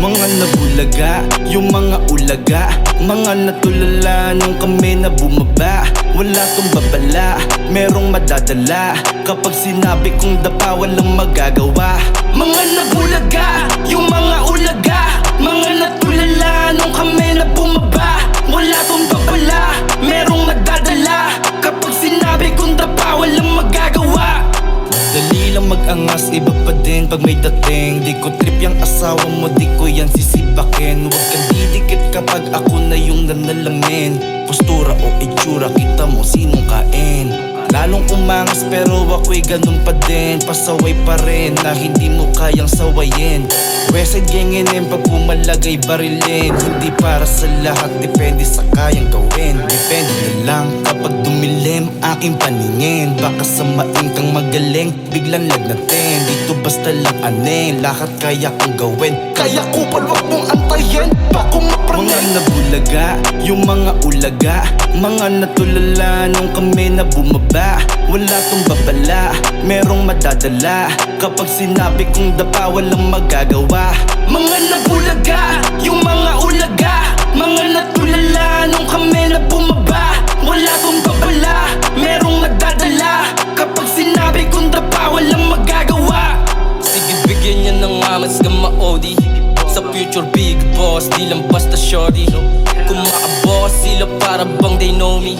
Mga nabulaga, yung mga ulaga, mga natulala nung kami na bumaba. Wala tong babala, merong madadala. Kapag sinabi kong dapa, walang magagawa. Mga nabulaga, yung mga ulaga, mga natulala nung kami na bumaba. Wala tong babala, merong madadala. Kapag sinabi kong dapa, walang magagawa. Dali lang mag-angas, iba pa din pag may dating. Di ko trip yung asawa mo, di ko yan sisibakin. Huwag kang didikit kapag ako na yung nanalamin. Postura o itsura, kita mo sinong kain. Lalong umangas pero ako'y ganun pa din. Pasaway pa rin na hindi mo kayang sawayin. Westside ganginin pag pumalagay barilin. Hindi para sa lahat, depende sa kayang gawin. Depende na lang kapag dumilim aking paningin. Baka samain kang magaling, biglang lagnatin. Dito basta lang anin, lahat kaya kong gawin. Kaya ko wag mong antayin, bako mapranin. Mga nabulaga, yung mga ulaga, mga natulala nung kami na bumaba. Wala tong babala, merong madadala. Kapag sinabi kong dapa, walang magagawa. Mga nabulaga, yung mga ulaga, mga natulala nung kami na bumaba. Wala tong babala, merong madadala. Kapag sinabi kong dapa, walang magagawa. Sige bigyan niya ng amas ka ma-OD. Sa future big boss, di lang basta shorty. Kung makaboss sila para bang they know me.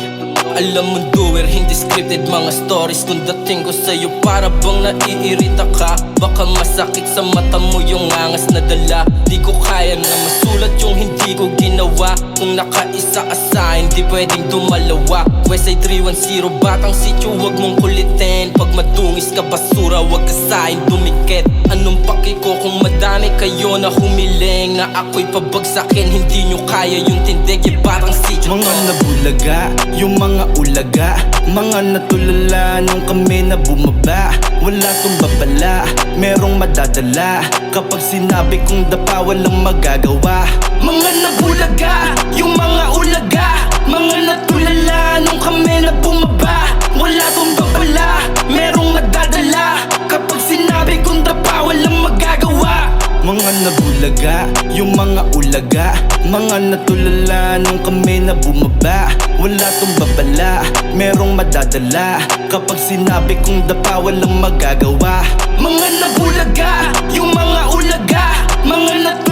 Alam mo doer, hindi scripted mga stories. Kung dating ko sa'yo para bang naiirita ka. Baka masakit sa mata mo yung angas na dala. Di ko kaya na masulat yung hindi ko ginawa. Kung nakaisa ka sa'kin, di pwedeng dumalawa. Westside 310, batang sityo, wag mong kulitin. Pag madungis ka basura, wag ka sa'kin dumikit. Anong paki ko kung madami kayo na humiling na ako'y pabagsakin, hindi nyo kaya yung tindig. Yung batang sityo mga nabulaga, yung mga ulaga, mga natulala nung kami na bumaba. Wala tong babala, merong madadala. Kapag sinabi kong dapa, walang magagawa. Mga nabulaga, yung mga ulaga, mga natulala nung kami na bumaba. Wala tong babala, merong madadala. Kapag sinabi kong dapa, walang magagawa. Mga nabulaga, yung mga ulaga, mga natulala nung kami na bumaba. Wala tong babala, merong madadala. Kapag sinabi kong dapa, walang magagawa. Mga nabulaga, yung mga ulaga, mga natulala